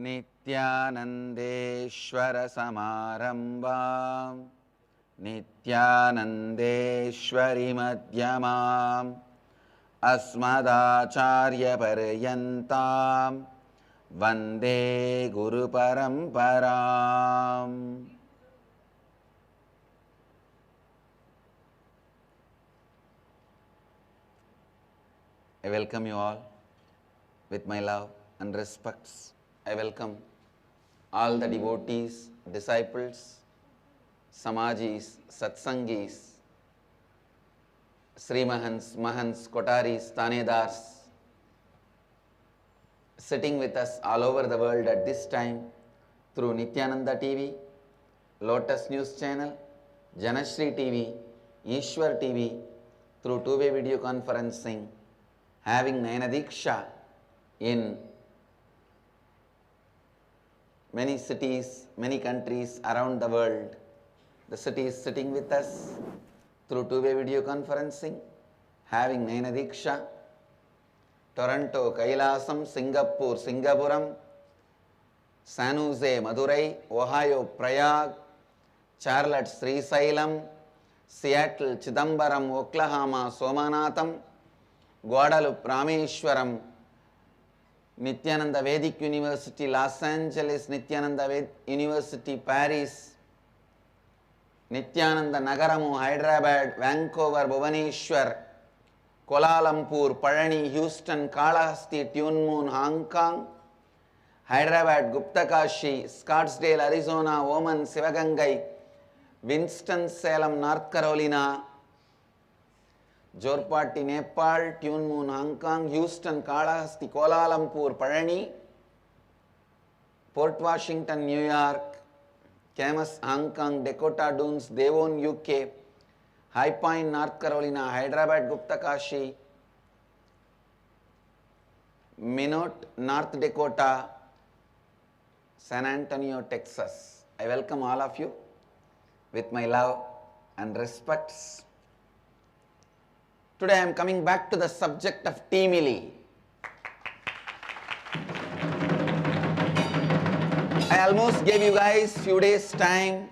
नित्यानन्देश्वर समारम्भां नित्यानन्देश्वरि मध्यमाम् अस्मदाचार्यपर्यन्तां वन्दे गुरुपरम्पराम्. I welcome you all with my love and respects. I welcome all the devotees, disciples, Samajis, Satsangis, Sri Mahants, Mahants, Kotaris, Tanedars, sitting with us all over the world at this time through Nityananda TV, Lotus News Channel, Janashri TV, Ishwar TV, through two-way video conferencing, having Nayana Diksha in many cities, many countries around the world. The city is sitting with us through two-way video conferencing, having Nayana Diksha, Toronto, Kailasam, Singapore, Singapuram, San Jose, Madurai, Ohio, Prayag, Charlotte, Srisailam, Seattle, Chidambaram, Oklahoma, Somanatham, Guadalupe, Rameshwaram, Nityananda Vedic University, Los Angeles, Nityananda University, Paris, Nityananda Nagaramu, Hyderabad, Vancouver, Bhubaneswar, Kuala Lumpur, Parani, Houston, Kalahasti, Tune Moon, Hong Kong, Hyderabad, Guptakashi, Scottsdale, Arizona, Oman, Sivagangai, Winston-Salem, North Carolina, Jorpati, Nepal, Tune Moon, Hong Kong, Houston, Kalahasti, Kuala Lumpur, Parani, Port Washington, New York, Camas, Hong Kong, Dakota Dunes, Devon, UK, High Point, North Carolina, Hyderabad, Guptakashi, Minot, North Dakota, San Antonio, Texas. I welcome all of you with my love and respects. Today I am coming back to the subject of Teemili. I almost gave you guys few days time,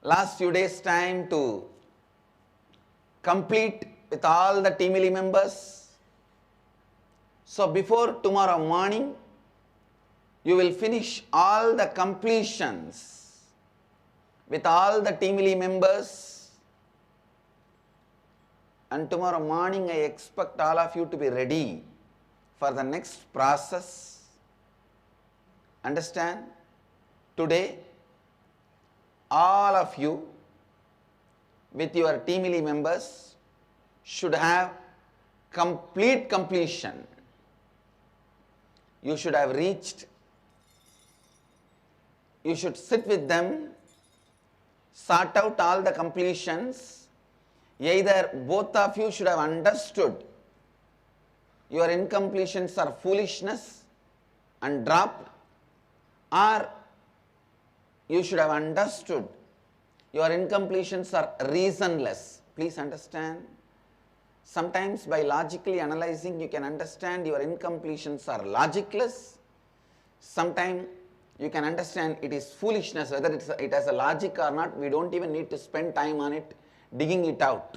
last few days time to complete with all the Teemili members. So before tomorrow morning, you will finish all the completions with all the Teemili members. And tomorrow morning, I expect all of you to be ready for the next process. Understand? Today, all of you with your Teemili members should have complete completion. You should have reached. You should sit with them, sort out all the completions. Either both of you should have understood your incompletions are foolishness and dropped, or you should have understood your incompletions are reasonless. Please understand. Sometimes by logically analyzing you can understand your incompletions are logicless. Sometimes you can understand it is foolishness, whether it has a logic or not. We don't even need to spend time on it, digging it out.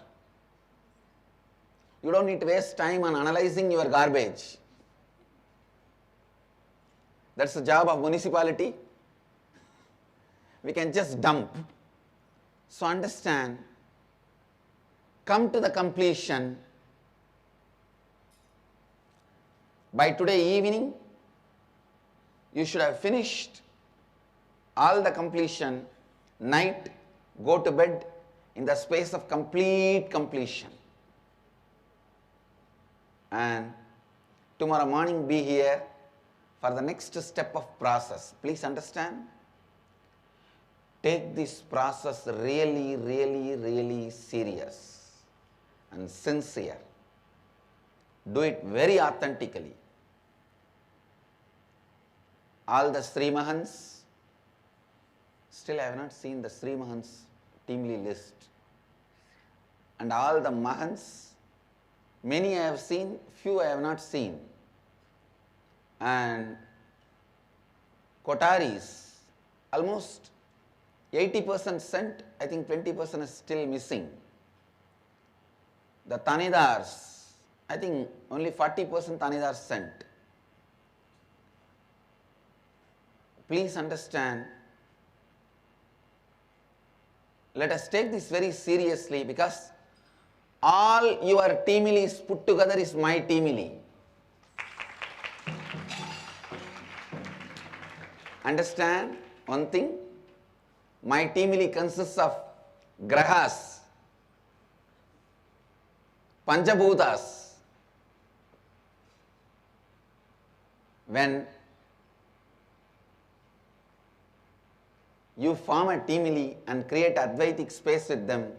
You don't need to waste time on analyzing your garbage. That's the job of municipality. We can just dump. So understand, come to the completion. By today evening, you should have finished all the completion. Night, go to bed in the space of complete completion. And tomorrow morning be here for the next step of process. Please understand. Take this process really, really, really serious and sincere. Do it very authentically. All the Sri Mahants, still I have not seen the Sri Mahants Teemili list. And all the Mahants, many I have seen, few I have not seen. And Kotaris, almost 80% sent, I think 20% is still missing. The Tanidars, I think only 40% Tanidars sent. Please understand, let us take this very seriously, because all your Teemilis put together is my Teemili. Understand one thing? My Teemili consists of Grahas, Panchabhutas. When you form a Teemili and create Advaitic space with them,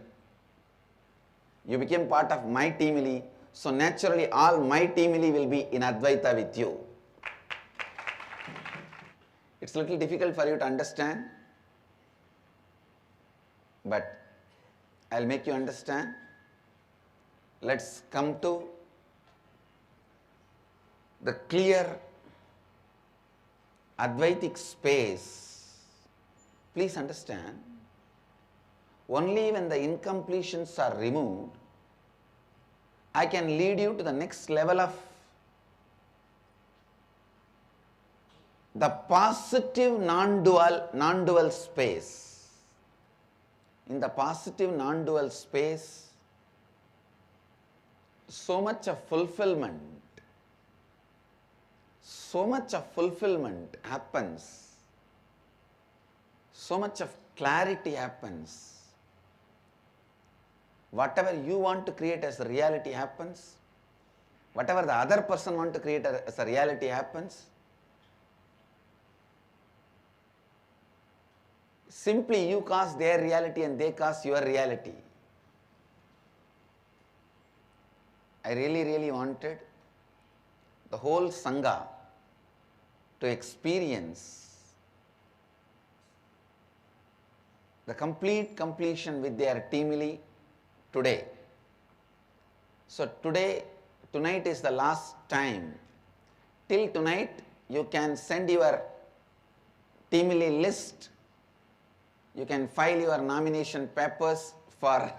you became part of my Teemili, so naturally all my Teemili will be in Advaita with you. It's a little difficult for you to understand, but I'll make you understand. Let's come to the clear Advaitic space. Please understand, only when the incompletions are removed, I can lead you to the next level of the positive non-dual space. In the positive non-dual space, so much of fulfillment happens, so much of clarity happens. Whatever you want to create as a reality happens, whatever the other person wants to create as a reality happens. Simply you cause their reality and they cause your reality. I really wanted the whole Sangha to experience the complete completion with their Teemili today. So tonight is the last time. Till tonight you can send your Teemili list. You can file your nomination papers for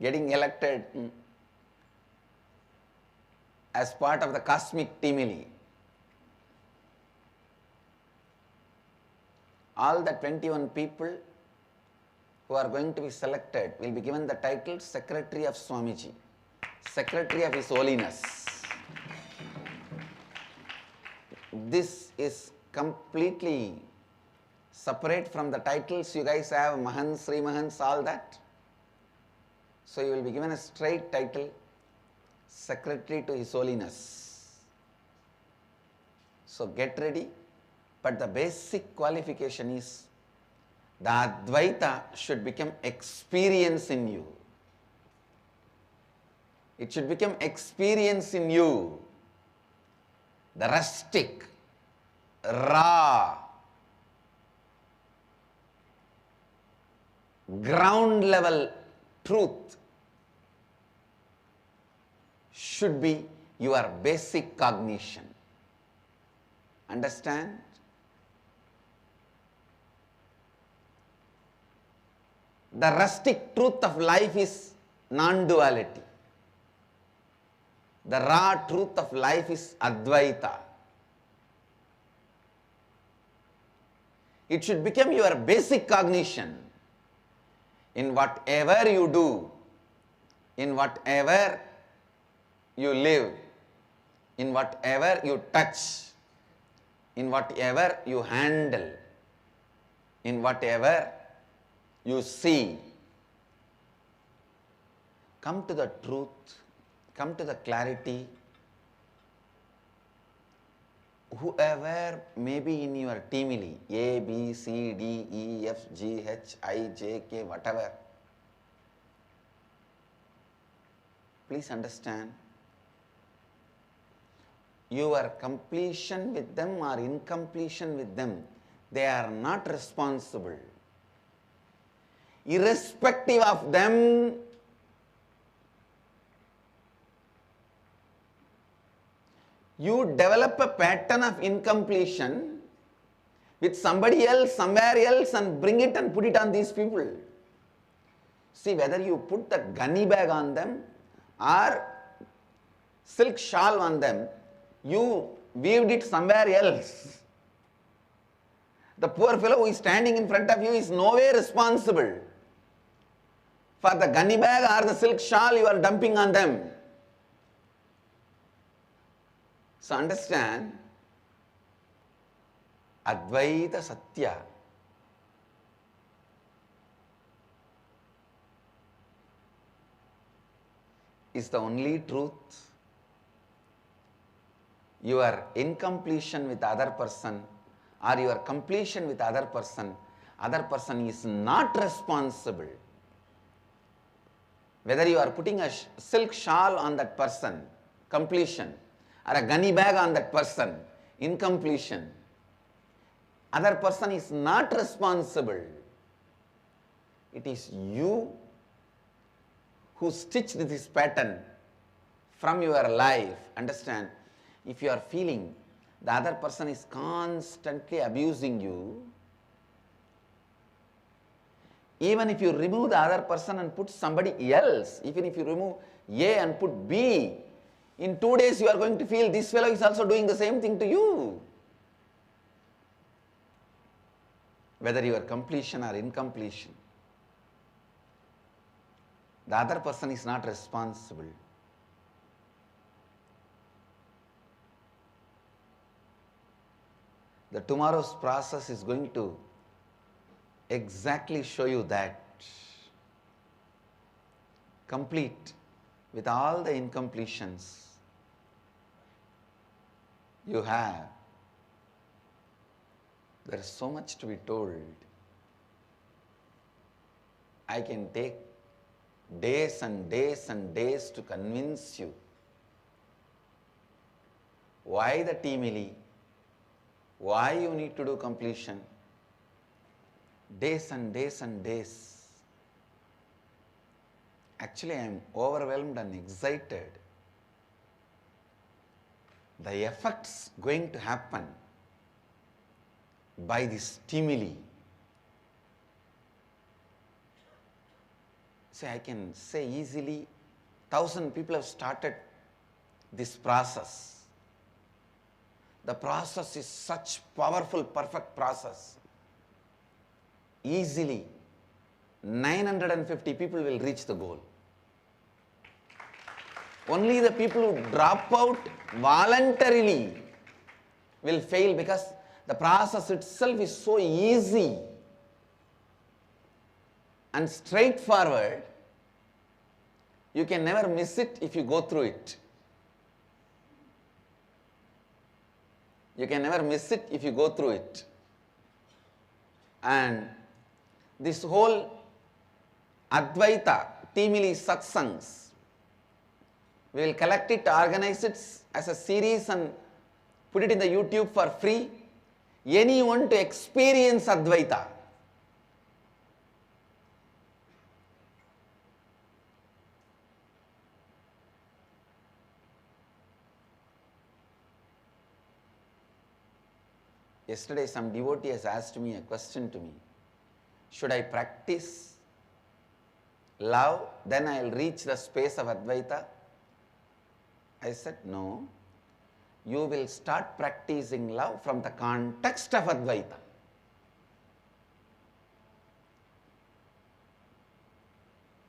getting elected as part of the cosmic Teemili. All the 21 people who are going to be selected will be given the title Secretary of Swamiji, Secretary of His Holiness. This is completely separate from the titles you guys have, Mahants, Sri Mahants, all that. So you will be given a straight title, Secretary to His Holiness. So get ready, but the basic qualification is the Advaita should become experience in you. It should become experience in you. The rustic, raw, ground level truth should be your basic cognition. Understand? The rustic truth of life is non-duality. The raw truth of life is Advaita. It should become your basic cognition. In whatever you do, in whatever you live, in whatever you touch, in whatever you handle, in whatever you see, come to the truth, come to the clarity. Whoever may be in your Teemili, A, B, C, D, E, F, G, H, I, J, K, whatever, please understand, your completion with them or incompletion with them, they are not responsible. Irrespective of them, You develop a pattern of incompletion with somebody else, somewhere else, and bring it and put it on these people. See, whether you put the gunny bag on them or silk shawl on them, you weaved it somewhere else. The poor fellow who is standing in front of you is no way responsible for the gunny bag or the silk shawl you are dumping on them. So understand, Advaita Satya is the only truth. Your incompletion with other person or your completion with other person is not responsible. Whether you are putting a silk shawl on that person, completion, or a gunny bag on that person, incompletion, other person is not responsible. It is you who stitched this pattern from your life. Understand? If you are feeling the other person is constantly abusing you, even if you remove the other person and put somebody else, even if you remove A and put B, in 2 days you are going to feel this fellow is also doing the same thing to you. Whether your completion or incompletion, the other person is not responsible. The tomorrow's process is going to exactly show you that. Complete with all the incompletions you have. There is so much to be told. I can take days and days and days to convince you why the Teamily, why you need to do completion. Days and days and days. Actually, I am overwhelmed and excited. The effects going to happen by this Teamily. See, I can say easily, 1,000 people have started this process. The process is such powerful, perfect process. Easily, 950 people will reach the goal. Only the people who drop out voluntarily will fail, because the process itself is so easy and straightforward. You can never miss it if you go through it. You can never miss it if you go through it. And this whole Advaita Teamily satsangs, we will collect it, organize it as a series and put it in the YouTube for free. Anyone to experience Advaita. Yesterday some devotee has asked me a question to me. Should I practice love, then I will reach the space of Advaita? I said, no. You will start practicing love from the context of Advaita.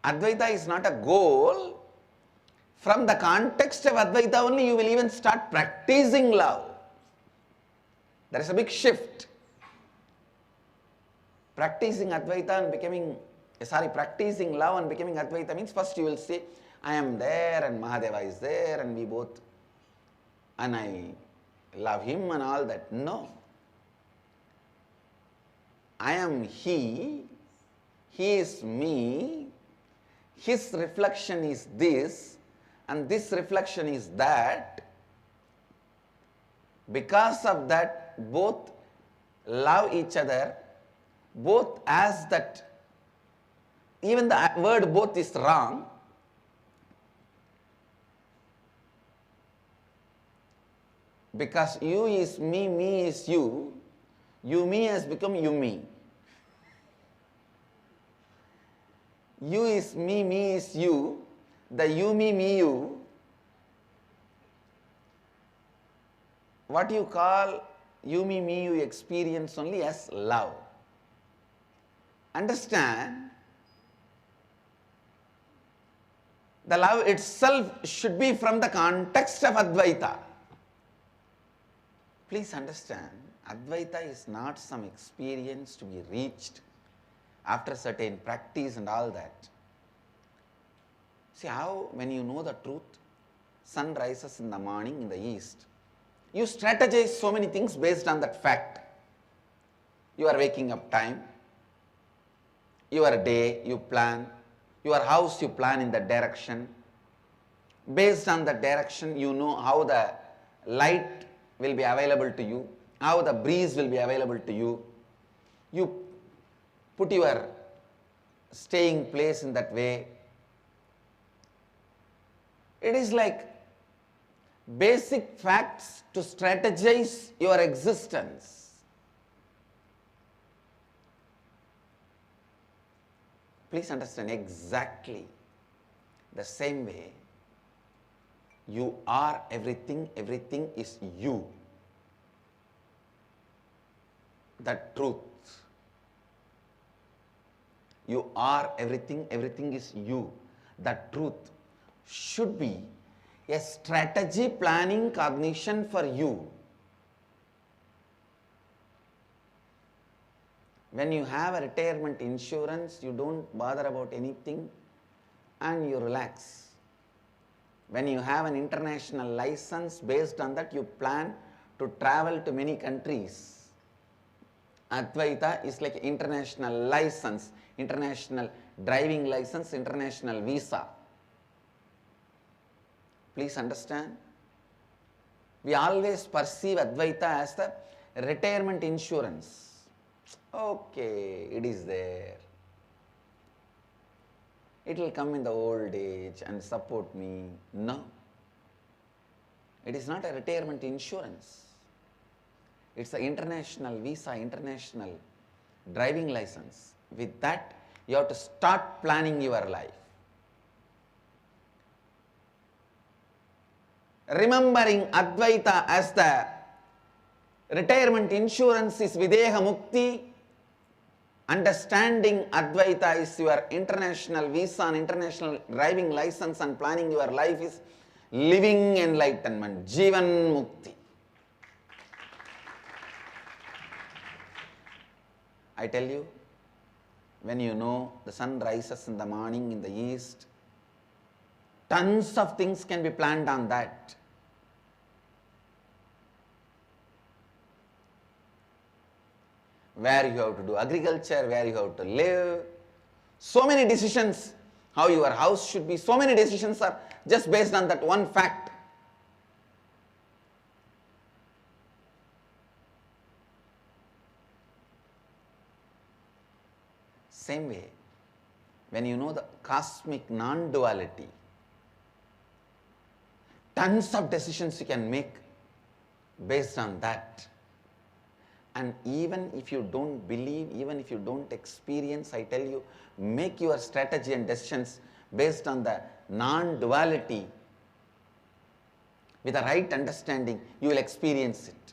Advaita is not a goal. From the context of Advaita only you will even start practicing love. There is a big shift. Practicing Advaita and practicing love and becoming Advaita means first you will say, I am there and Mahadeva is there and we both, and I love him and all that. No. I am he is me, his reflection is this, and this reflection is that. Because of that, both love each other, both as that, even the word both is wrong. Because you is me, me is you, you me has become you me. You is me, me is you, the you me, me you. What you call you me, me you experience only as love. Understand? The love itself should be from the context of Advaita. Please understand, Advaita is not some experience to be reached after certain practice and all that. See how when you know the truth, sun rises in the morning in the east. You strategize so many things based on that fact. Your waking up time, your day you plan, your house you plan in that direction. Based on that direction, you know how the light will be available to you, how the breeze will be available to you. You put your staying place in that way. It is like basic facts to strategize your existence. Please understand, exactly the same way you are everything, everything is you. That truth. You are everything, everything is you. That truth should be a strategy, planning, cognition for you. When you have a retirement insurance, you don't bother about anything and you relax. When you have an international license, based on that you plan to travel to many countries. Advaita is like international license, international driving license, international visa. Please understand. We always perceive Advaita as the retirement insurance. Okay, it is there. It will come in the old age and support me. No. It is not a retirement insurance. It's an international visa, international driving license. With that, you have to start planning your life. Remembering Advaita as the retirement insurance is Videha Mukti. Understanding Advaita is your international visa and international driving license, and planning your life is living enlightenment, Jivan Mukti. I tell you, when you know the sun rises in the morning in the east, tons of things can be planned on that. Where you have to do agriculture, where you have to live. So many decisions, how your house should be. So many decisions are just based on that one fact. Same way, when you know the cosmic non-duality, tons of decisions you can make based on that. And even if you don't believe, even if you don't experience, I tell you, make your strategy and decisions based on the non-duality. With the right understanding, you will experience it.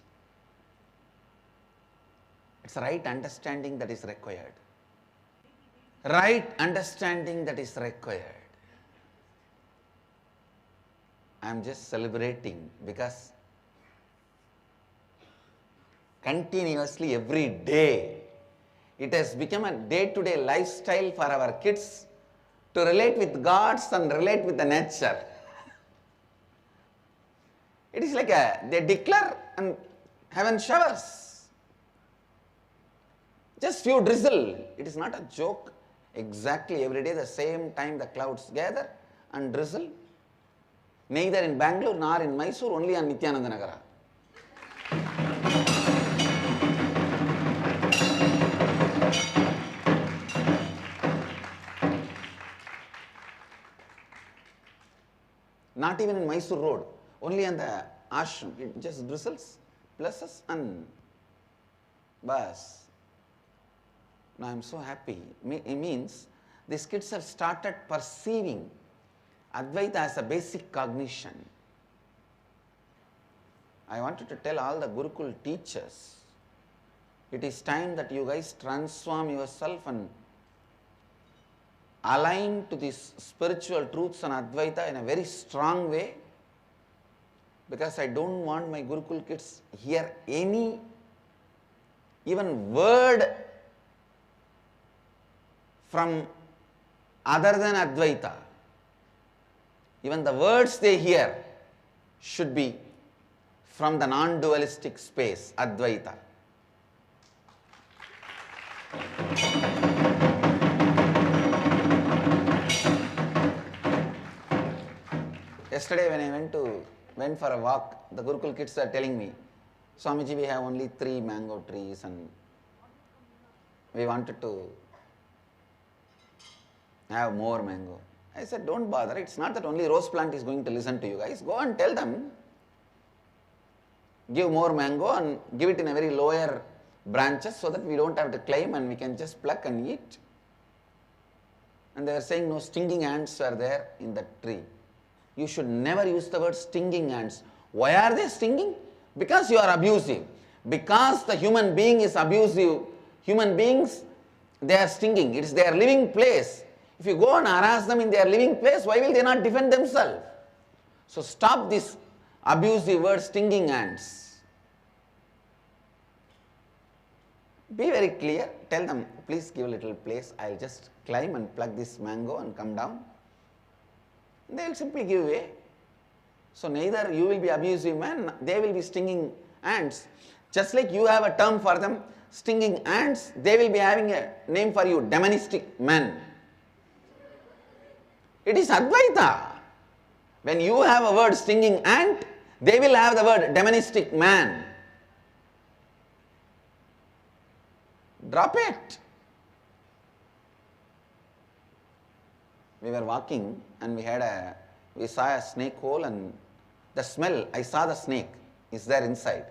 It's the right understanding that is required. Right understanding that is required. I am just celebrating because continuously every day it has become a day-to-day lifestyle for our kids to relate with gods and relate with the nature. It is like they declare and heaven showers. Just few drizzle. It is not a joke. Exactly every day the same time the clouds gather and drizzle. Neither in Bangalore nor in Mysore, only on Nityananda Nagara. Not even in Mysore road, only on the ashram. It just drizzles pluses and bas. Now I am so happy. It means these kids have started perceiving Advaita as a basic cognition. I wanted to tell all the Gurukul teachers, it is time that you guys transform yourself and align to these spiritual truths and Advaita in a very strong way, because I don't want my Gurukul kids hear any even word from other than Advaita. Even the words they hear should be from the non-dualistic space, Advaita. Yesterday when I went for a walk, the Gurukul kids are telling me, Swamiji, we have only 3 mango trees and we wanted to have more mango. I said, don't bother, it's not that only rose plant is going to listen to you guys. Go and tell them, give more mango and give it in a very lower branches so that we don't have to climb and we can just pluck and eat. And they were saying no stinging ants are there in the tree. You should never use the word stinging ants. Why are they stinging? Because you are abusive. Because the human being is abusive, human beings, they are stinging. It is their living place. If you go and harass them in their living place, why will they not defend themselves? So stop this abusive word stinging ants. Be very clear. Tell them, please give a little place. I'll just climb and pluck this mango and come down. They will simply give way. So neither you will be abusive man, they will be stinging ants. Just like you have a term for them, stinging ants, they will be having a name for you, demonistic men. It is Advaita. When you have a word stinging ant, they will have the word demonistic man. Drop it. We were walking and we saw a snake hole, and the smell, I saw the snake is there inside.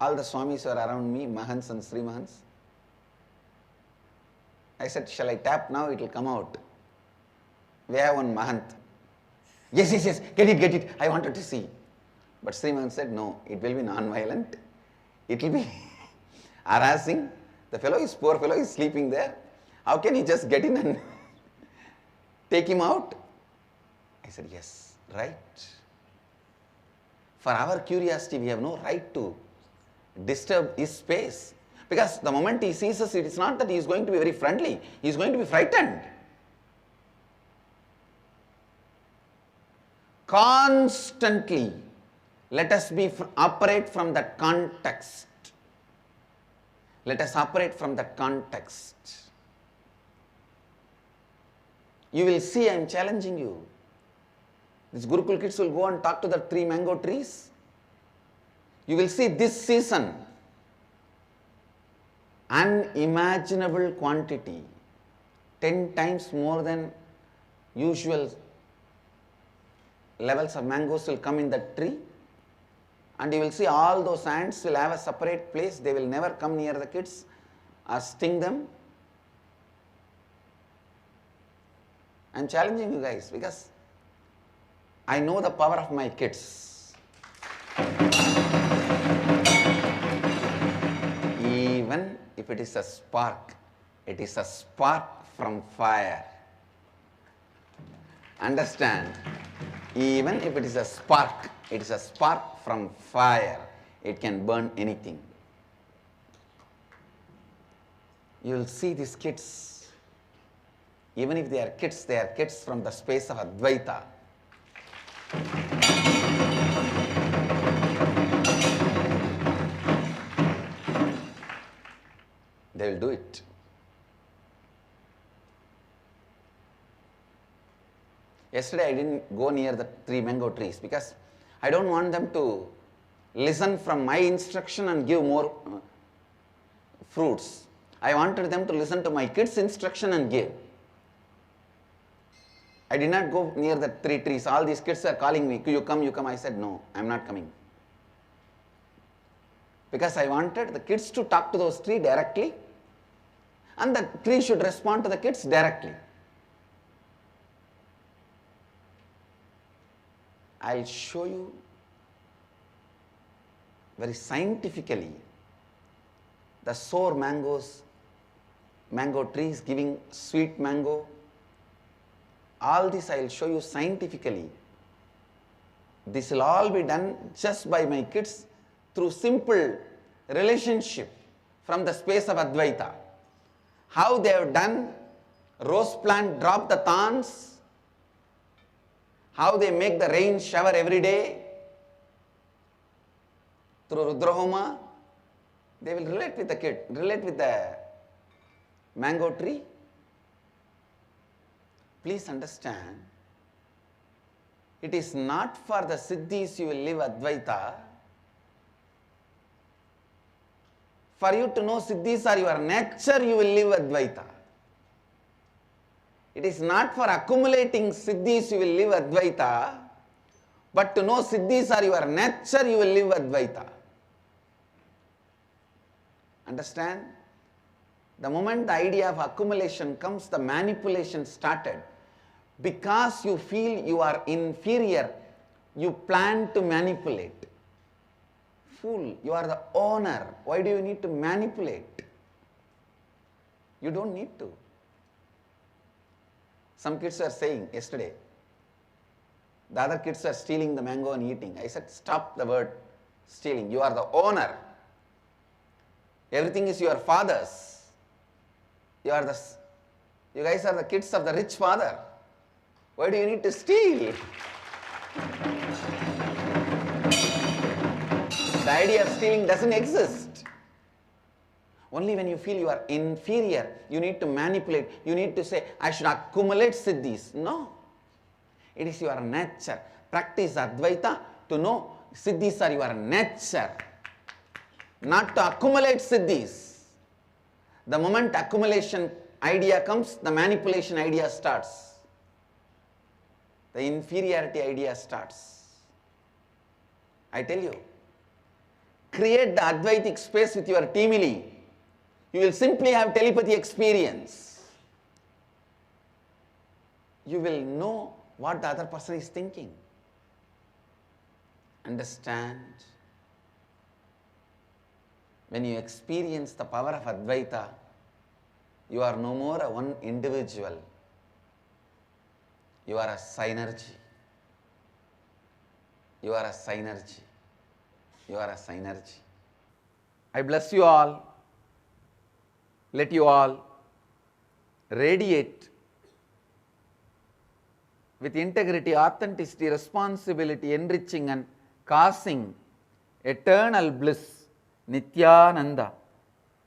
All the Swamis were around me, Mahants and Sri Mahants. I said, shall I tap now? It will come out. We have one Mahant. Yes, get it. I wanted to see. But Sri Mahant said, no, it will be non-violent. It will be harassing. The poor fellow is sleeping there. How can he just get in and take him out? I said, yes, right. For our curiosity, we have no right to disturb his space. Because the moment he sees us, it is not that he is going to be very friendly. He is going to be frightened. Constantly, let us operate from that context. Let us operate from that context. You will see I am challenging you. These Gurukul kids will go and talk to the 3 mango trees. You will see this season, unimaginable quantity, 10 times more than usual levels of mangoes will come in that tree, and you will see all those ants will have a separate place. They will never come near the kids or sting them. I am challenging you guys because I know the power of my kids. Even if it is a spark from fire. Understand? Even if it is a spark from fire. It can burn anything. You will see these kids, even if they are kids from the space of Advaita. They will do it. Yesterday I didn't go near the 3 mango trees because I don't want them to listen from my instruction and give more fruits. I wanted them to listen to my kids' instruction and give. I did not go near the 3 trees. All these kids are calling me, you come, you come. I said, no, I am not coming. Because I wanted the kids to talk to those trees directly, and the tree should respond to the kids directly. I'll show you very scientifically the sour mangoes, mango trees giving sweet mango. All this I will show you scientifically. This will all be done just by my kids through simple relationship from the space of Advaita. How they have done rose plant drop the thorns, how they make the rain shower every day through Rudrahoma. They will relate with the kid, relate with the mango tree. Please understand, it is not for the Siddhis you will live Advaita. For you to know Siddhis are your nature, you will live Advaita. It is not for accumulating Siddhis you will live Advaita, but to know Siddhis are your nature, you will live Advaita. Understand? The moment the idea of accumulation comes, the manipulation started. Because you feel you are inferior, you plan to manipulate. Fool, you are the owner. Why do you need to manipulate? You don't need to. Some kids were saying yesterday, the other kids are stealing the mango and eating. I said, stop the word stealing. You are the owner. Everything is your father's. You guys are the kids of the rich father. Why do you need to steal? The idea of stealing doesn't exist. Only when you feel you are inferior, you need to manipulate. You need to say, I should accumulate siddhis. No. It is your nature. Practice Advaita to know siddhis are your nature. Not to accumulate siddhis. The moment accumulation idea comes, the manipulation idea starts. The inferiority idea starts. I tell you, create the Advaitic space with your teamily. You will simply have telepathy experience. You will know what the other person is thinking. Understand? When you experience the power of Advaita, you are no more a one individual. You are a synergy. You are a synergy. You are a synergy. I bless you all. Let you all radiate with integrity, authenticity, responsibility, enriching and causing eternal bliss. Nityananda.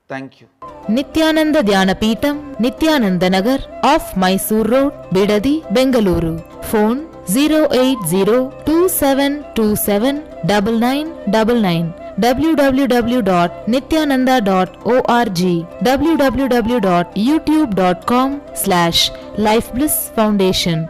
Thank you. Nityananda Dhyanapītam, Nityananda Nagar, off Mysore Road, Bidadi, Bengaluru. Phone 08027279999. www.nityananda.org. www.youtube.com/Life Bliss Foundation.